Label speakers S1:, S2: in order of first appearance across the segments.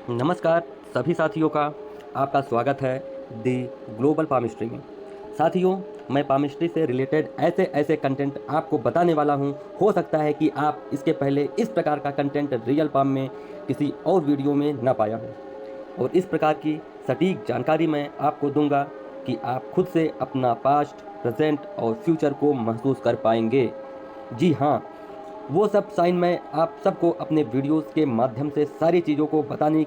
S1: नमस्कार सभी साथियों का आपका स्वागत है दी ग्लोबल पामिस्ट्री में। साथियों, मैं पामिस्ट्री से रिलेटेड ऐसे ऐसे कंटेंट आपको बताने वाला हूं। हो सकता है कि आप इसके पहले इस प्रकार का कंटेंट रियल पाम में किसी और वीडियो में ना पाया हो, और इस प्रकार की सटीक जानकारी मैं आपको दूंगा कि आप खुद से अपना पास्ट, प्रेजेंट और फ्यूचर को महसूस कर पाएंगे। जी हाँ, वो सब साइन मैं आप सबको अपने वीडियोस के माध्यम से सारी चीज़ों को बताने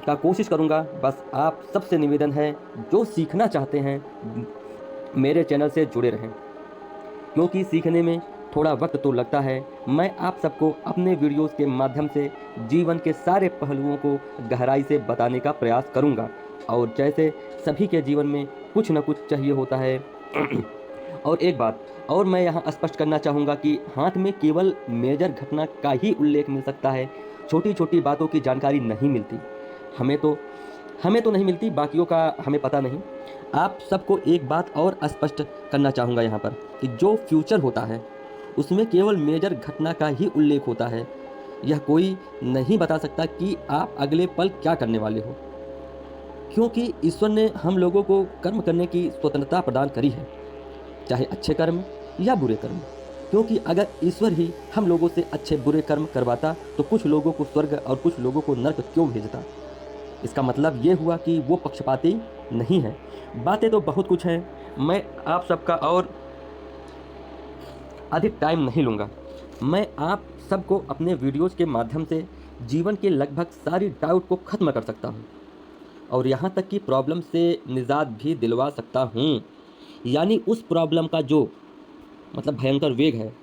S1: का कोशिश करूँगा। बस आप सबसे निवेदन है, जो सीखना चाहते हैं मेरे चैनल से जुड़े रहें, क्योंकि सीखने में थोड़ा वक्त तो लगता है। मैं आप सबको अपने वीडियोस के माध्यम से जीवन के सारे पहलुओं को गहराई से बताने का प्रयास करूँगा। और जैसे सभी के जीवन में कुछ न कुछ चाहिए होता है और एक बात और मैं यहाँ स्पष्ट करना चाहूँगा कि हाथ में केवल मेजर घटना का ही उल्लेख मिल सकता है। छोटी छोटी बातों की जानकारी नहीं मिलती। हमें तो हमें तो नहीं मिलती, बाकियों का हमें पता नहीं। आप सबको एक बात और स्पष्ट करना चाहूँगा यहाँ पर कि जो फ्यूचर होता है उसमें केवल मेजर घटना का ही उल्लेख होता है। यह कोई नहीं बता सकता कि आप अगले पल क्या करने वाले हो, क्योंकि ईश्वर ने हम लोगों को कर्म करने की स्वतंत्रता प्रदान करी है, चाहे अच्छे कर्म या बुरे कर्म। क्योंकि अगर ईश्वर ही हम लोगों से अच्छे बुरे कर्म करवाता तो कुछ लोगों को स्वर्ग और कुछ लोगों को नर्क क्यों भेजता। इसका मतलब ये हुआ कि वो पक्षपाती नहीं है। बातें तो बहुत कुछ हैं, मैं आप सबका और अधिक टाइम नहीं लूँगा। मैं आप सबको अपने वीडियोज़ के माध्यम से जीवन के लगभग सारी डाउट को ख़त्म कर सकता हूँ, और यहाँ तक कि प्रॉब्लम से निजात भी दिलवा सकता हूँ। यानी उस प्रॉब्लम का जो मतलब भयंकर वेग है,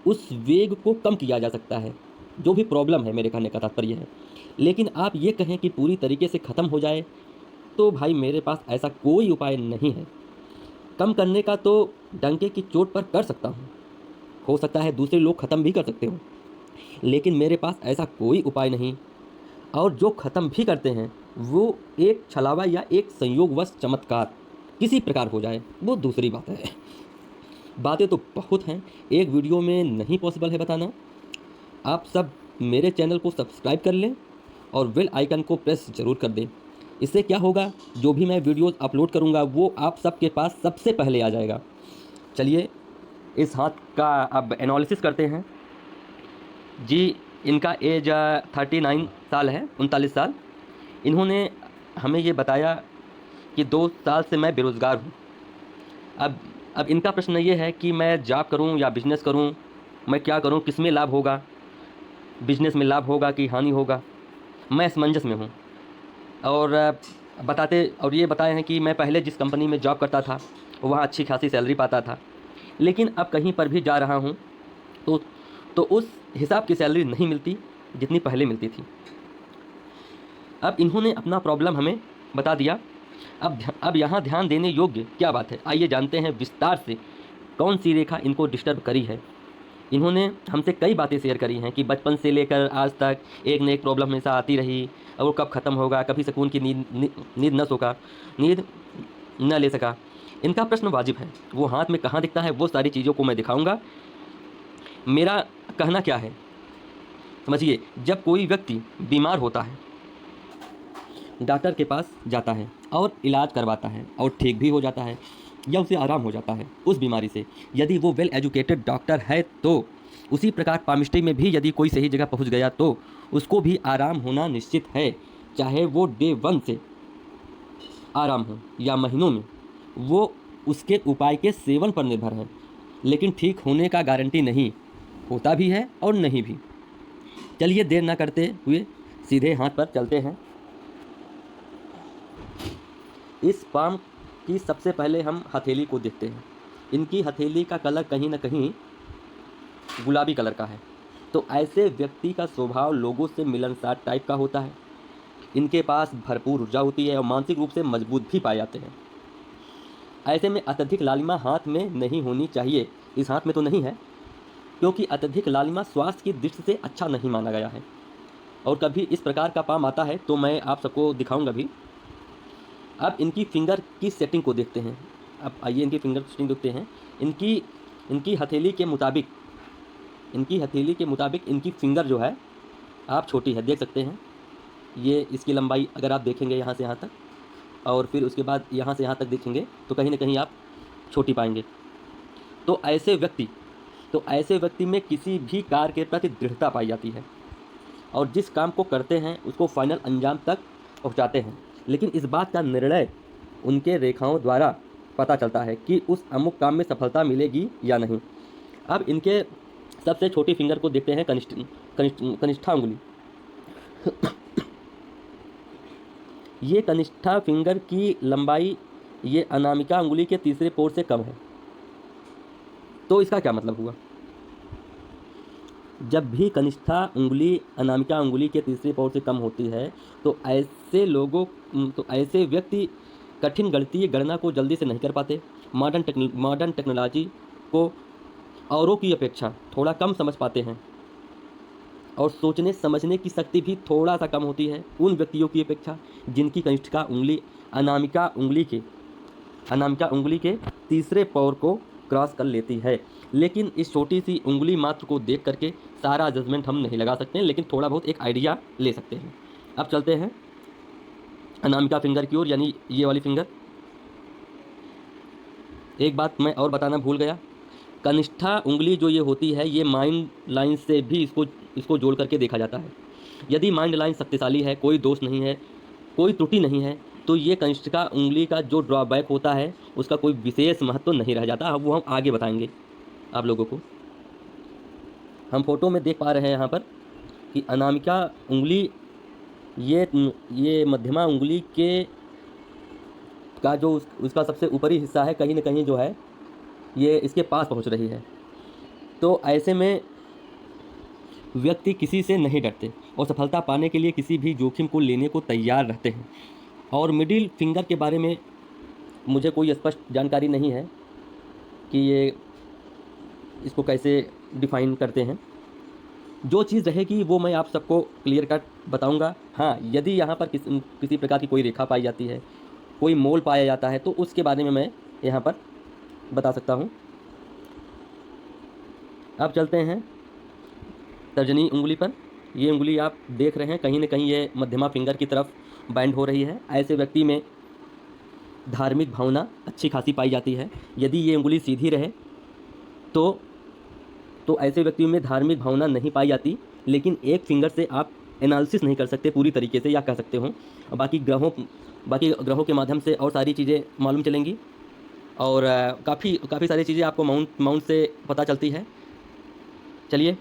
S1: उस वेग को कम किया जा सकता है। जो भी प्रॉब्लम है, मेरे कहने का तात्पर्य है। लेकिन आप ये कहें कि पूरी तरीके से ख़त्म हो जाए, तो भाई मेरे पास ऐसा कोई उपाय नहीं है। कम करने का तो डंके की चोट पर कर सकता हूँ, हो सकता है दूसरे लोग ख़त्म भी कर सकते हो, लेकिन मेरे पास ऐसा कोई उपाय नहीं। और जो ख़त्म भी करते हैं वो एक छलावा या एक संयोगवश चमत्कार किसी प्रकार हो जाए, वो दूसरी बात है। बातें तो बहुत हैं, एक वीडियो में नहीं पॉसिबल है बताना। आप सब मेरे चैनल को सब्सक्राइब कर लें और बेल आइकन को प्रेस ज़रूर कर दें। इससे क्या होगा, जो भी मैं वीडियोस अपलोड करूंगा वो आप सबके पास सबसे पहले आ जाएगा। चलिए इस हाथ का अब एनालिसिस करते हैं। जी, इनका एज 39 साल है, 39 साल। इन्होंने हमें ये बताया कि 2 साल से मैं बेरोज़गार हूँ। अब इनका प्रश्न ये है कि मैं जॉब करूँ या बिज़नेस करूँ, मैं क्या करूँ, किस में लाभ होगा, बिज़नेस में लाभ होगा कि हानि होगा। मैं असमंजस में हूँ। और ये बताए हैं कि मैं पहले जिस कंपनी में जॉब करता था वहाँ अच्छी खासी सैलरी पाता था, लेकिन अब कहीं पर भी जा रहा हूँ तो उस हिसाब की सैलरी नहीं मिलती जितनी पहले मिलती थी। अब इन्होंने अपना प्रॉब्लम हमें बता दिया। अब यहाँ ध्यान देने योग्य क्या बात है, आइए जानते हैं विस्तार से कौन सी रेखा इनको डिस्टर्ब करी है। इन्होंने हमसे कई बातें शेयर करी हैं कि बचपन से लेकर आज तक एक न एक प्रॉब्लम हमेशा आती रही, और वो कब ख़त्म होगा, कभी सुकून की नींद न ले सका। इनका प्रश्न वाजिब है। वो हाथ में कहाँ दिखता है, वो सारी चीज़ों को मैं दिखाऊंगा। मेरा कहना क्या है समझिए, जब कोई व्यक्ति बीमार होता है, डॉक्टर के पास जाता है और इलाज करवाता है और ठीक भी हो जाता है या उसे आराम हो जाता है उस बीमारी से, यदि वो वेल एजुकेटेड डॉक्टर है, तो उसी प्रकार पामिस्ट्री में भी यदि कोई सही जगह पहुंच गया तो उसको भी आराम होना निश्चित है। चाहे वो डे 1 से आराम हो या महीनों में, वो उसके उपाय के सेवन पर निर्भर है। लेकिन ठीक होने का गारंटी नहीं, होता भी है और नहीं भी। चलिए देर ना करते हुए सीधे हाथ पर चलते हैं। इस पाम की सबसे पहले हम हथेली को देखते हैं। इनकी हथेली का कलर कहीं ना कहीं गुलाबी कलर का है, तो ऐसे व्यक्ति का स्वभाव लोगों से मिलनसार टाइप का होता है। इनके पास भरपूर ऊर्जा होती है और मानसिक रूप से मजबूत भी पाए जाते हैं। ऐसे में अत्यधिक लालिमा हाथ में नहीं होनी चाहिए। इस हाथ में तो नहीं है, क्योंकि अत्यधिक लालिमा स्वास्थ्य की दृष्टि से अच्छा नहीं माना गया है। और कभी इस प्रकार का पाम आता है तो मैं आप सबको दिखाऊंगा भी। अब इनकी फिंगर की सेटिंग को देखते हैं। अब आइए इनकी फिंगर सेटिंग देखते हैं। इनकी इनकी हथेली के मुताबिक इनकी फिंगर जो है आप छोटी है, देख सकते हैं। ये इसकी लंबाई अगर आप देखेंगे यहाँ से यहाँ तक, और फिर उसके बाद यहाँ से यहाँ तक देखेंगे तो कहीं ना कहीं आप छोटी पाएंगे। तो ऐसे व्यक्ति तो ऐसे व्यक्ति में किसी भी कार्य के प्रति दृढ़ता पाई जाती है, और जिस काम को करते हैं उसको फाइनल अंजाम तक पहुंचाते हैं। लेकिन इस बात का निर्णय उनके रेखाओं द्वारा पता चलता है कि उस अमुक काम में सफलता मिलेगी या नहीं। अब इनके सबसे छोटी फिंगर को देखते हैं, कनिष्ठा उंगली। ये कनिष्ठा फिंगर की लंबाई ये अनामिका उंगली के तीसरे पोर से कम है। तो इसका क्या मतलब हुआ? जब भी कनिष्ठा उंगली अनामिका उंगली के तीसरे पोर से कम होती है तो ऐसे व्यक्ति कठिन गणितीय गणना को जल्दी से नहीं कर पाते, मॉडर्न टेक्नोलॉजी को औरों की अपेक्षा थोड़ा कम समझ पाते हैं, और सोचने समझने की शक्ति भी थोड़ा सा कम होती है उन व्यक्तियों की अपेक्षा जिनकी कनिष्ठा उंगली अनामिका उंगली के तीसरे पोर को क्रॉस कर लेती है। लेकिन इस छोटी सी उंगली मात्र को देख करके सारा जजमेंट हम नहीं लगा सकते हैं, लेकिन थोड़ा बहुत एक आइडिया ले सकते हैं। अब चलते हैं अनामिका फिंगर की ओर, यानी ये वाली फिंगर। एक बात मैं और बताना भूल गया, कनिष्ठा उंगली जो ये होती है ये माइंड लाइन से भी इसको जोड़ करके देखा जाता है। यदि माइंड लाइन शक्तिशाली है, कोई दोष नहीं है, कोई त्रुटि नहीं है, तो ये कनिष्ठा उंगली का जो ड्रॉबैक होता है उसका कोई विशेष महत्व नहीं रह जाता। अब वो हम आगे बताएंगे आप लोगों को। हम फोटो में देख पा रहे हैं यहाँ पर कि अनामिका उंगली ये मध्यमा उंगली के का जो उसका सबसे ऊपरी हिस्सा है कहीं ना कहीं जो है ये इसके पास पहुँच रही है। तो ऐसे में व्यक्ति किसी से नहीं डरते और सफलता पाने के लिए किसी भी जोखिम को लेने को तैयार रहते हैं। और मिडिल फिंगर के बारे में मुझे कोई स्पष्ट जानकारी नहीं है कि ये इसको कैसे डिफ़ाइन करते हैं। जो चीज़ रहेगी वो मैं आप सबको क्लियर कट बताऊंगा। हाँ, यदि यहाँ पर किसी प्रकार की कोई रेखा पाई जाती है, कोई मोल पाया जाता है, तो उसके बारे में मैं यहाँ पर बता सकता हूँ। अब चलते हैं तर्जनी उंगली पर। ये उंगली आप देख रहे हैं कहीं ना कहीं ये मध्यमा फिंगर की तरफ बैंड हो रही है। ऐसे व्यक्ति में धार्मिक भावना अच्छी खासी पाई जाती है। यदि ये उंगली सीधी रहे तो ऐसे व्यक्तियों में धार्मिक भावना नहीं पाई जाती, लेकिन एक फिंगर से आप एनालिसिस नहीं कर सकते पूरी तरीके से, या कह सकते हो बाकी ग्रहों के माध्यम से और सारी चीज़ें मालूम चलेंगी, और काफ़ी सारी चीज़ें आपको माउंट से पता चलती है। चलिए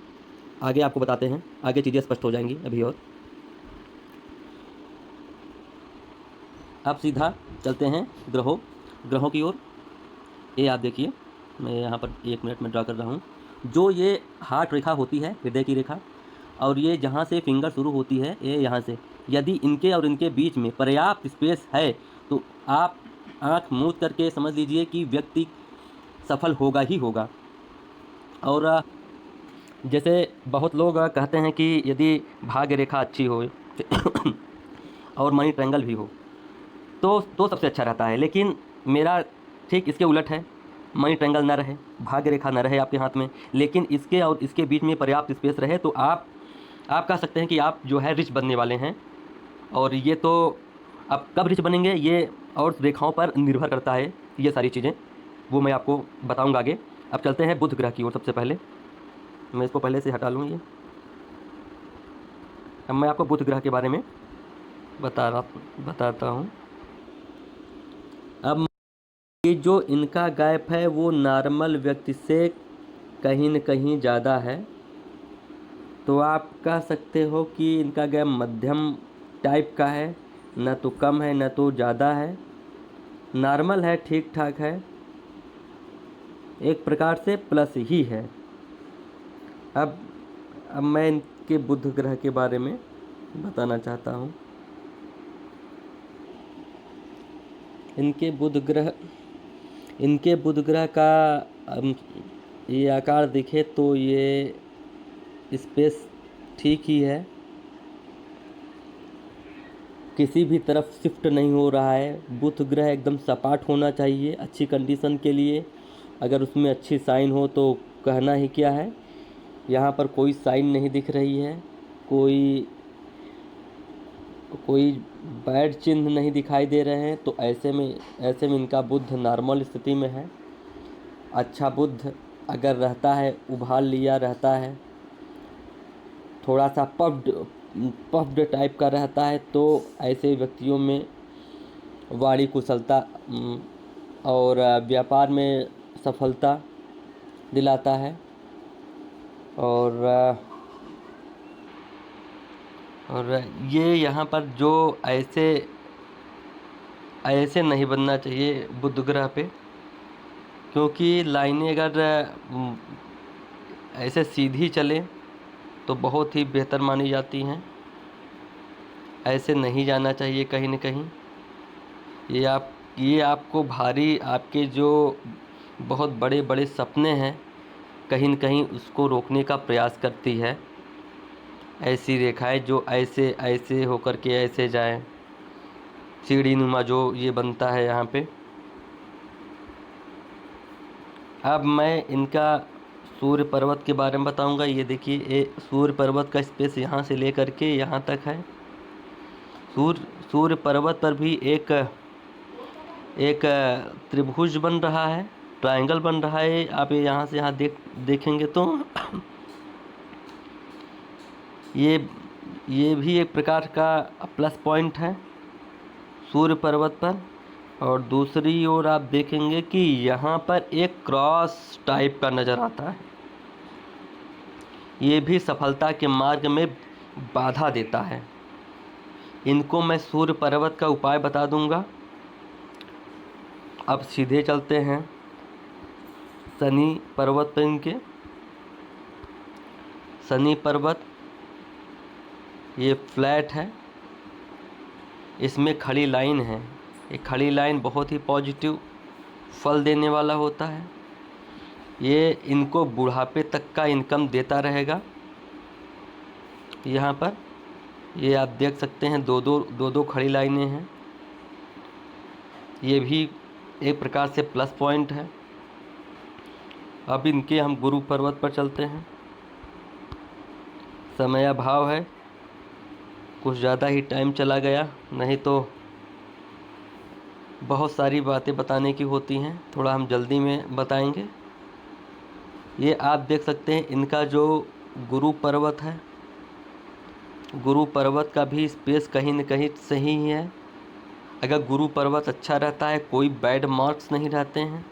S1: आगे आपको बताते हैं, आगे चीज़ें स्पष्ट हो जाएंगी अभी। और अब सीधा चलते हैं ग्रहों की ओर। ये आप देखिए, मैं यहाँ पर 1 मिनट में ड्रा कर रहा हूँ। जो ये हार्ट रेखा होती है, हृदय की रेखा, और ये जहाँ से फिंगर शुरू होती है, ये यहाँ से, यदि इनके और इनके बीच में पर्याप्त स्पेस है तो आप आँख मूंद करके समझ लीजिए कि व्यक्ति सफल होगा ही होगा। और जैसे बहुत लोग कहते हैं कि यदि भाग्य रेखा अच्छी हो और मनी ट्रायंगल भी हो तो सबसे अच्छा रहता है। लेकिन मेरा ठीक इसके उलट है, मनी ट्रायंगल न रहे, भाग्य रेखा न रहे आपके हाथ में, लेकिन इसके और इसके बीच में पर्याप्त स्पेस रहे तो आप कह सकते हैं कि आप जो है रिच बनने वाले हैं। और ये तो आप कब रिच बनेंगे ये और रेखाओं पर निर्भर करता है, ये सारी चीज़ें वो मैं आपको बताऊंगा आगे। अब चलते हैं बुध ग्रह की ओर। सबसे पहले मैं इसको पहले से हटा लूँ ये। अब मैं आपको बुध ग्रह के बारे में बताता हूँ। अब ये जो इनका गैप है वो नॉर्मल व्यक्ति से कहीं न कहीं ज़्यादा है, तो आप कह सकते हो कि इनका गैप मध्यम टाइप का है, न तो कम है न तो ज़्यादा है, नॉर्मल है, ठीक ठाक है, एक प्रकार से प्लस ही है। अब मैं इनके बुध ग्रह के बारे में बताना चाहता हूँ। इनके बुध ग्रह का ये आकार देखे तो ये स्पेस ठीक ही है, किसी भी तरफ शिफ्ट नहीं हो रहा है। बुध ग्रह एकदम सपाट होना चाहिए अच्छी कंडीशन के लिए, अगर उसमें अच्छी साइन हो तो कहना ही क्या है। यहाँ पर कोई साइन नहीं दिख रही है, कोई कोई बैड चिन्ह नहीं दिखाई दे रहे हैं, तो ऐसे में इनका बुध नॉर्मल स्थिति में है। अच्छा बुध अगर रहता है, उभार लिया रहता है, थोड़ा सा पफ्ड टाइप का रहता है, तो ऐसे व्यक्तियों में वाणी कुशलता और व्यापार में सफलता दिलाता है। और और ये यहाँ पर जो ऐसे ऐसे नहीं बनना चाहिए बुध ग्रह पे, क्योंकि लाइनें अगर ऐसे सीधी चले तो बहुत ही बेहतर मानी जाती हैं। ऐसे नहीं जाना चाहिए कहीं न कहीं। ये आपको भारी, आपके जो बहुत बड़े बड़े सपने हैं, कहीं न कहीं उसको रोकने का प्रयास करती है। ऐसी रेखाएं जो ऐसे ऐसे होकर के ऐसे जाएं, सीढ़ी नुमा जो ये बनता है यहाँ पे। अब मैं इनका सूर्य पर्वत के बारे में बताऊंगा। ये देखिए, ये सूर्य पर्वत का स्पेस यहाँ से लेकर के यहाँ तक है। सूर्य पर्वत पर भी एक एक त्रिभुज बन रहा है, ट्रायंगल बन रहा है। आप ये यहाँ से यहाँ देखेंगे तो ये भी एक प्रकार का प्लस पॉइंट है सूर्य पर्वत पर। और दूसरी ओर आप देखेंगे कि यहाँ पर एक क्रॉस टाइप का नज़र आता है। ये भी सफलता के मार्ग में बाधा देता है। इनको मैं सूर्य पर्वत का उपाय बता दूंगा। अब सीधे चलते हैं शनि पर्वत पर। इनके शनि पर्वत ये फ्लैट है, इसमें खड़ी लाइन है। ये खड़ी लाइन बहुत ही पॉजिटिव फल देने वाला होता है। ये इनको बुढ़ापे तक का इनकम देता रहेगा। यहाँ पर ये आप देख सकते हैं, दो दो खड़ी लाइनें हैं। ये भी एक प्रकार से प्लस पॉइंट है। अब इनके हम गुरु पर्वत पर चलते हैं। समय अभाव है, कुछ ज़्यादा ही टाइम चला गया, नहीं तो बहुत सारी बातें बताने की होती हैं, थोड़ा हम जल्दी में बताएंगे। ये आप देख सकते हैं, इनका जो गुरु पर्वत है, गुरु पर्वत का भी स्पेस कहीं न कहीं सही ही है। अगर गुरु पर्वत अच्छा रहता है, कोई बैड मार्क्स नहीं रहते हैं,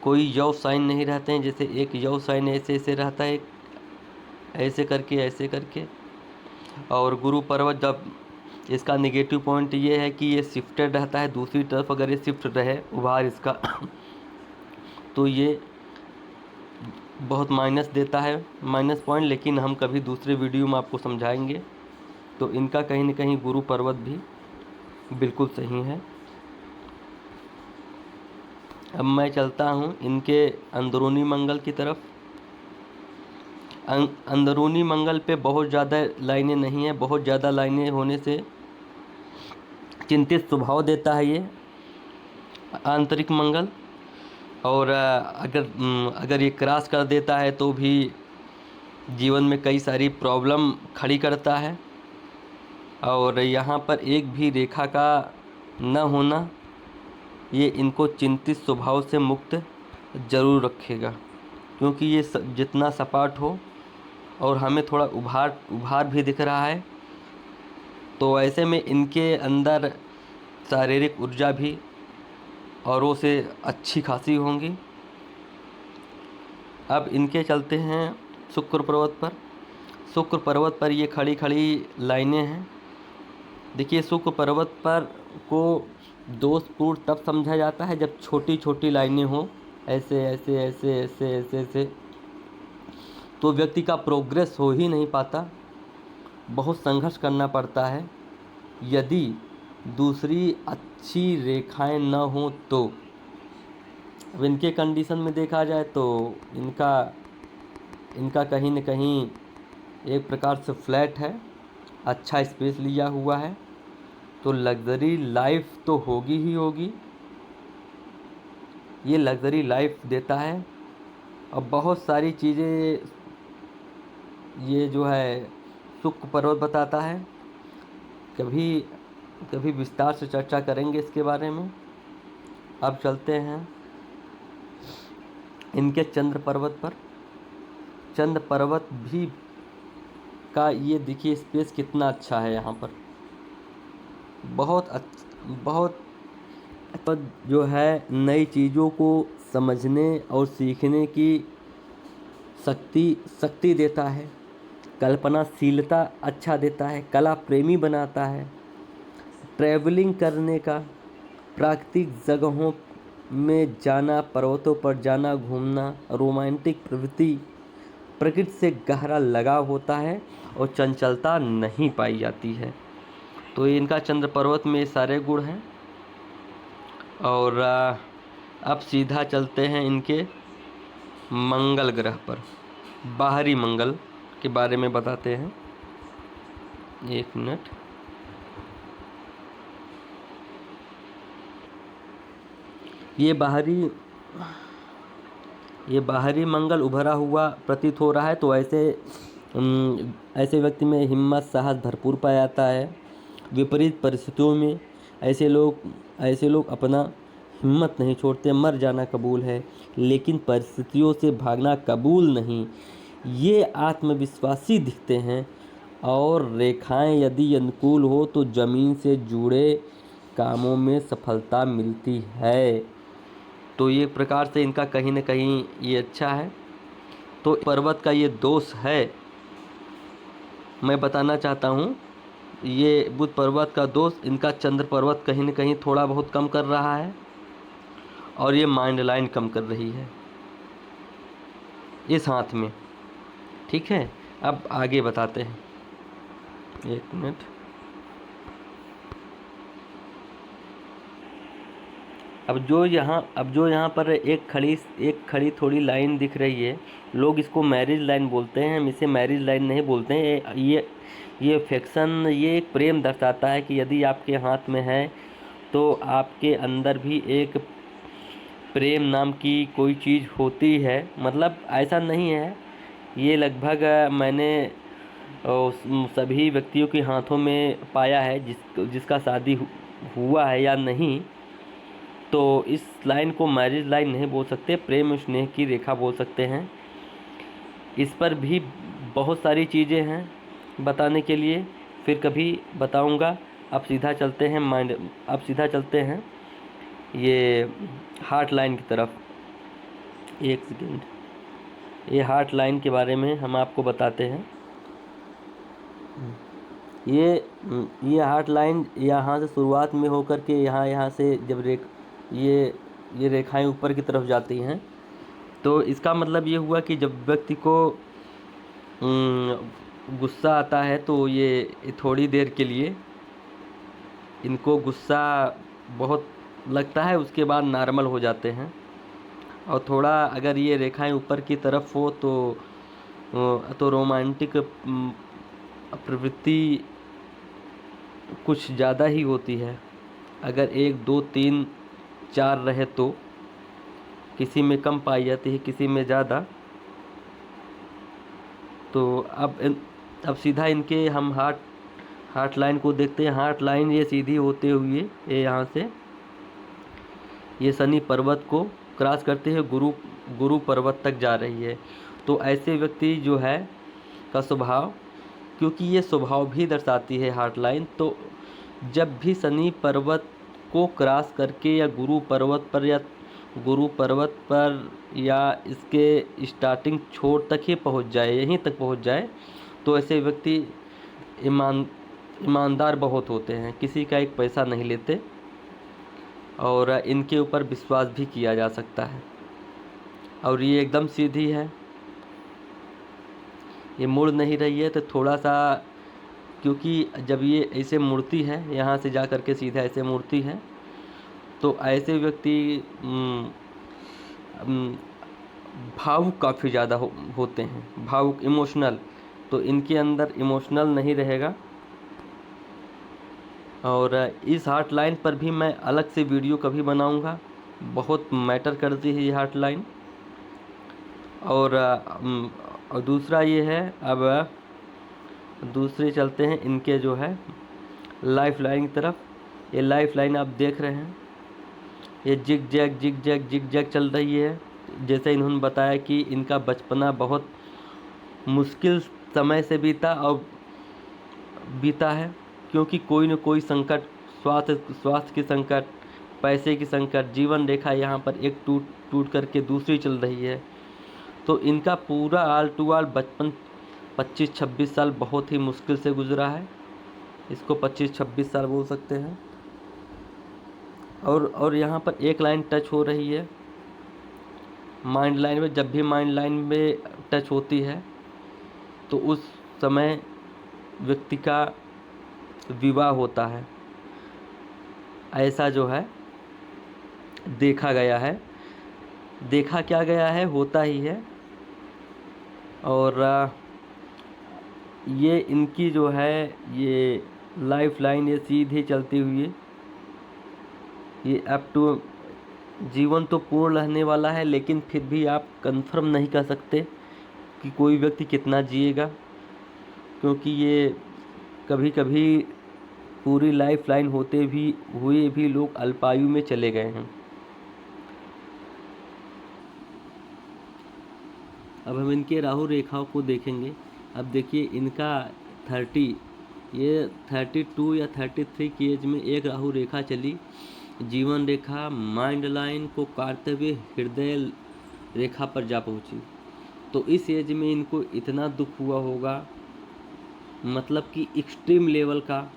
S1: कोई यव साइन नहीं रहते हैं। जैसे एक यव साइन ऐसे ऐसे रहता है, ऐसे करके। और गुरु पर्वत जब, इसका नेगेटिव पॉइंट ये है कि ये शिफ्टेड रहता है दूसरी तरफ। अगर ये शिफ्ट रहे उभार इसका तो ये बहुत माइनस देता है, माइनस पॉइंट। लेकिन हम कभी दूसरे वीडियो में आपको समझाएंगे। तो इनका कहीं न कहीं गुरु पर्वत भी बिल्कुल सही है। अब मैं चलता हूँ इनके अंदरूनी मंगल की तरफ। अंदरूनी मंगल पे बहुत ज़्यादा लाइनें नहीं हैं। बहुत ज़्यादा लाइनें होने से चिंतित स्वभाव देता है ये आंतरिक मंगल। और अगर ये क्रॉस कर देता है तो भी जीवन में कई सारी प्रॉब्लम खड़ी करता है। और यहाँ पर एक भी रेखा का न होना ये इनको चिंतित स्वभाव से मुक्त ज़रूर रखेगा, क्योंकि ये जितना सपाट हो और हमें थोड़ा उभार भी दिख रहा है, तो ऐसे में इनके अंदर शारीरिक ऊर्जा भी औरों से अच्छी खासी होंगी। अब इनके चलते हैं शुक्र पर्वत पर। शुक्र पर्वत पर ये खड़ी खड़ी लाइनें हैं। देखिए, शुक्र पर्वत पर को दोषपूर्ण तब समझा जाता है जब छोटी छोटी लाइनें हों, ऐसे ऐसे ऐसे ऐसे ऐसे ऐसे, तो व्यक्ति का प्रोग्रेस हो ही नहीं पाता, बहुत संघर्ष करना पड़ता है। यदि दूसरी अच्छी रेखाएं न हों तो। अब इनके कंडीशन में देखा जाए तो इनका कहीं न कहीं एक प्रकार से फ्लैट है, अच्छा स्पेस लिया हुआ है, तो लग्ज़री लाइफ तो होगी ही होगी। ये लग्ज़री लाइफ देता है। और बहुत सारी चीज़ें ये जो है शुक्र पर्वत बताता है। कभी कभी विस्तार से चर्चा करेंगे इसके बारे में। अब चलते हैं इनके चंद्र पर्वत पर। चंद्र पर्वत भी का ये देखिए स्पेस कितना अच्छा है यहाँ पर, बहुत जो है नई चीज़ों को समझने और सीखने की शक्ति देता है, कल्पनाशीलता अच्छा देता है, कला प्रेमी बनाता है, ट्रैवलिंग करने का, प्राकृतिक जगहों में जाना, पर्वतों पर जाना, घूमना, रोमांटिक प्रवृत्ति, प्रकृति से गहरा लगाव होता है और चंचलता नहीं पाई जाती है। तो इनका चंद्र पर्वत में सारे गुण हैं। और अब सीधा चलते हैं इनके मंगल ग्रह पर। बाहरी मंगल के बारे में बताते हैं। एक मिनट। ये बाहरी मंगल उभरा हुआ प्रतीत हो रहा है, तो ऐसे व्यक्ति में हिम्मत साहस भरपूर पाया जाता है। विपरीत परिस्थितियों में ऐसे लोग अपना हिम्मत नहीं छोड़ते। मर जाना कबूल है लेकिन परिस्थितियों से भागना कबूल नहीं। ये आत्मविश्वासी दिखते हैं और रेखाएं यदि अनुकूल हो तो ज़मीन से जुड़े कामों में सफलता मिलती है। तो ये प्रकार से इनका कहीं न कहीं ये अच्छा है। तो पर्वत का ये दोष है, मैं बताना चाहता हूँ। ये बुध पर्वत का दोष इनका चंद्र पर्वत कहीं न कहीं थोड़ा बहुत कम कर रहा है और ये माइंड लाइन कम कर रही है इस हाथ में। ठीक है, अब आगे बताते हैं। एक मिनट। अब जो यहाँ पर एक खड़ी थोड़ी लाइन दिख रही है, लोग इसको मैरिज लाइन बोलते हैं। हम इसे मैरिज लाइन नहीं बोलते हैं। ये अफेक्शन, ये एक प्रेम दर्शाता है कि यदि आपके हाथ में है तो आपके अंदर भी एक प्रेम नाम की कोई चीज़ होती है। मतलब ऐसा नहीं है, ये लगभग मैंने सभी व्यक्तियों के हाथों में पाया है जिसका शादी हुआ है या नहीं। तो इस लाइन को मैरिज लाइन नहीं बोल सकते, प्रेम स्नेह की रेखा बोल सकते हैं। इस पर भी बहुत सारी चीज़ें हैं बताने के लिए, फिर कभी बताऊंगा। अब सीधा चलते हैं ये हार्ट लाइन की तरफ। एक सेकेंड। ये हार्ट लाइन के बारे में हम आपको बताते हैं। ये हार्ट लाइन यहाँ से शुरुआत में होकर के यहाँ से जब ये रेखाएं ऊपर की तरफ जाती हैं, तो इसका मतलब ये हुआ कि जब व्यक्ति को गुस्सा आता है तो ये थोड़ी देर के लिए इनको गुस्सा बहुत लगता है, उसके बाद नॉर्मल हो जाते हैं। और थोड़ा अगर ये रेखाएं ऊपर की तरफ हो तो रोमांटिक प्रवृत्ति कुछ ज़्यादा ही होती है। अगर 1 2 3 4 रहे तो किसी में कम पाई जाती है, किसी में ज़्यादा। तो अब सीधा इनके हम हार्ट लाइन को देखते हैं। हार्ट लाइन ये सीधी होते हुए ये यहाँ से ये शनि पर्वत को क्रॉस करते हुए गुरु पर्वत तक जा रही है। तो ऐसे व्यक्ति जो है का स्वभाव, क्योंकि ये स्वभाव भी दर्शाती है हार्ट लाइन, तो जब भी शनि पर्वत को क्रॉस करके या गुरु पर्वत पर या इसके स्टार्टिंग छोर तक ही पहुंच जाए, यहीं तक पहुंच जाए, तो ऐसे व्यक्ति ईमानदार बहुत होते हैं, किसी का एक पैसा नहीं लेते और इनके ऊपर विश्वास भी किया जा सकता है। और ये एकदम सीधी है, ये मुड़ नहीं रही है। तो थोड़ा सा, क्योंकि जब ये ऐसे मुड़ती है, यहाँ से जा कर के सीधा ऐसे मुड़ती है, तो ऐसे व्यक्ति भावुक काफ़ी ज़्यादा होते हैं, भावुक, इमोशनल। तो इनके अंदर इमोशनल नहीं रहेगा। और इस हार्ट लाइन पर भी मैं अलग से वीडियो कभी बनाऊंगा, बहुत मैटर करती है ये हार्ट लाइन। और दूसरा ये है, अब दूसरे चलते हैं इनके जो है लाइफ लाइन की तरफ। ये लाइफ लाइन आप देख रहे हैं, ये जिग जैग चल रही है। जैसे इन्होंने बताया कि इनका बचपना बहुत मुश्किल समय से बीता है, क्योंकि कोई न कोई संकट, स्वास्थ्य की संकट, पैसे की संकट, जीवन रेखा यहाँ पर एक टूट टूट करके दूसरी चल रही है। तो इनका पूरा आल टू आल बचपन 25-26 साल बहुत ही मुश्किल से गुजरा है। इसको 25-26 साल बोल सकते हैं। और यहाँ पर एक लाइन टच हो रही है माइंड लाइन में। जब भी माइंड लाइन में टच होती है तो उस समय व्यक्ति का विवाह होता है, ऐसा जो है देखा गया है। देखा क्या गया है, होता ही है। और ये इनकी जो है ये लाइफ लाइन ये सीधी चलती हुई, ये अप टू जीवन तो पूर्ण रहने वाला है, लेकिन फिर भी आप कंफर्म नहीं कर सकते कि कोई व्यक्ति कितना जिएगा, क्योंकि ये कभी कभी पूरी लाइफ लाइन होते भी हुए भी लोग अल्पायु में चले गए हैं। अब हम इनके राहु रेखाओं को देखेंगे। अब देखिए इनका 32 या 33 की एज में एक राहु रेखा चली, जीवन रेखा माइंड लाइन को काटते हुए हृदय रेखा पर जा पहुंची। तो इस एज में इनको इतना दुख हुआ होगा, मतलब कि एक्सट्रीम लेवल का,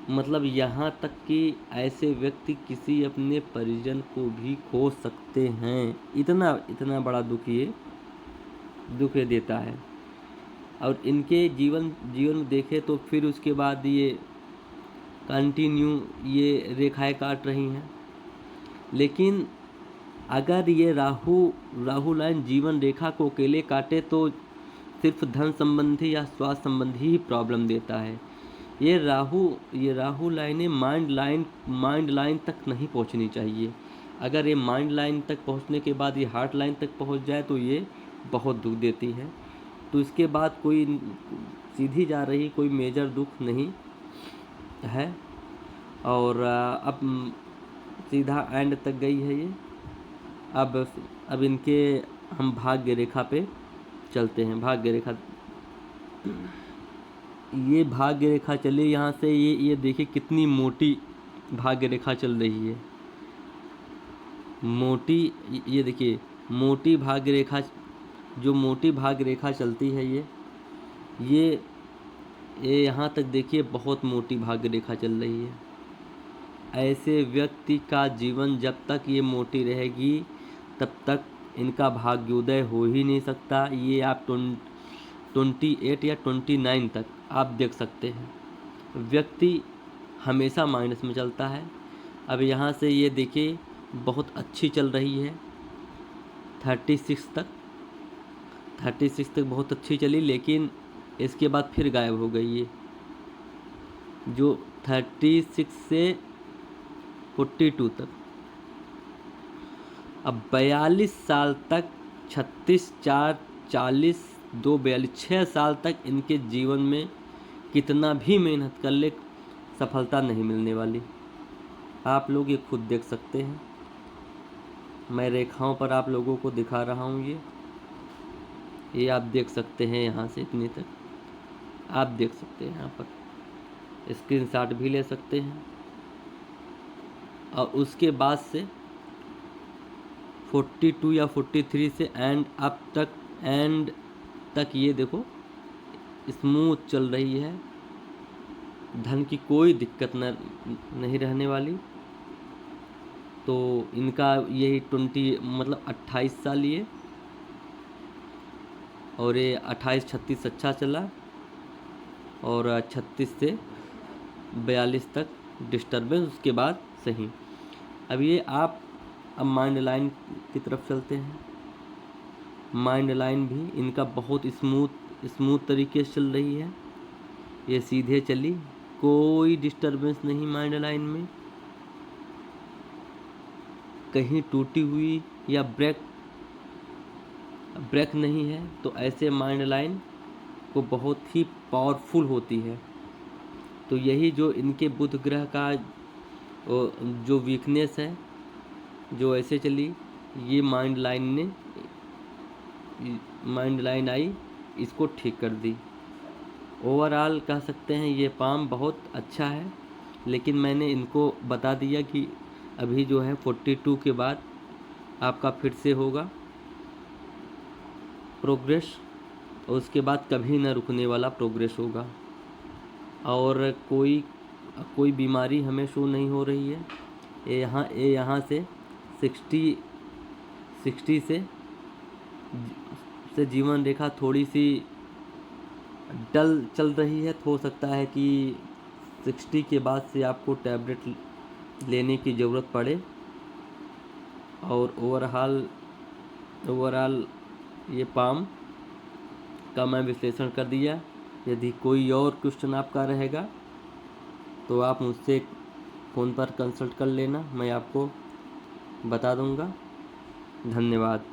S1: मतलब यहाँ तक कि ऐसे व्यक्ति किसी अपने परिजन को भी खो सकते हैं। इतना बड़ा दुख ये देता है। और इनके जीवन में देखें तो फिर उसके बाद ये कंटिन्यू ये रेखाएं काट रही हैं। लेकिन अगर ये राहु लाइन जीवन रेखा को अकेले काटे तो सिर्फ धन संबंधी या स्वास्थ्य संबंधी ही प्रॉब्लम देता है। ये राहु लाइनें माइंड लाइन तक नहीं पहुंचनी चाहिए। अगर ये माइंड लाइन तक पहुंचने के बाद ये हार्ट लाइन तक पहुंच जाए तो ये बहुत दुख देती है। तो इसके बाद कोई सीधी जा रही कोई मेजर दुख नहीं है। और अब सीधा एंड तक गई है ये। अब इनके हम भाग्य रेखा पे चलते हैं। भाग्य रेखा, ये भाग्य रेखा चली यहाँ से, ये देखिए कितनी मोटी भाग्य रेखा चल रही है। मोटी, ये देखिए मोटी भाग्य रेखा, जो मोटी भाग्य रेखा चलती है ये यहाँ तक देखिए बहुत मोटी भाग्य रेखा चल रही है। ऐसे व्यक्ति का जीवन जब तक ये मोटी रहेगी तब तक इनका भाग्योदय हो ही नहीं सकता। ये आप 28 या 29 तक आप देख सकते हैं व्यक्ति हमेशा माइनस में चलता है। अब यहाँ से ये देखिए बहुत अच्छी चल रही है 36 तक बहुत अच्छी चली, लेकिन इसके बाद फिर गायब हो गई ये, जो 36 से 42 तक। अब 42 साल तक 36 4 40 2 42 6 साल तक इनके जीवन में कितना भी मेहनत कर ले सफलता नहीं मिलने वाली। आप लोग ये खुद देख सकते हैं। मैं रेखाओं पर आप लोगों को दिखा रहा हूँ। ये आप देख सकते हैं, यहाँ से इतने तक आप देख सकते हैं। यहाँ पर स्क्रीनशॉट भी ले सकते हैं। और उसके बाद से 42 या 43 से एंड तक ये देखो स्मूथ चल रही है। धन की कोई दिक्कत नहीं रहने वाली। तो इनका यही 28 साल ये, और ये 28-36 अच्छा चला, और 36 से 42 तक डिस्टर्बेंस, उसके बाद सही। अब माइंड लाइन की तरफ चलते हैं। माइंड लाइन भी इनका बहुत स्मूथ तरीके से चल रही है। ये सीधे चली, कोई डिस्टर्बेंस नहीं माइंड लाइन में, कहीं टूटी हुई या ब्रेक नहीं है। तो ऐसे माइंड लाइन को बहुत ही पावरफुल होती है। तो यही जो इनके बुध ग्रह का जो वीकनेस है, जो ऐसे चली, ये माइंड लाइन आई, इसको ठीक कर दी। ओवरऑल कह सकते हैं ये पाम बहुत अच्छा है, लेकिन मैंने इनको बता दिया कि अभी जो है 42 के बाद आपका फिर से होगा प्रोग्रेस, और उसके बाद कभी न रुकने वाला प्रोग्रेस होगा। और कोई बीमारी हमें शो नहीं हो रही है। ये यहाँ से 60 से जीवन रेखा थोड़ी सी डल चल रही है। तो हो सकता है कि 60 के बाद से आपको टैबलेट लेने की ज़रूरत पड़े। और ओवरऑल ये पाम का मैं विश्लेषण कर दिया। यदि कोई और क्वेश्चन आपका रहेगा तो आप मुझसे फ़ोन पर कंसल्ट कर लेना, मैं आपको बता दूंगा। धन्यवाद।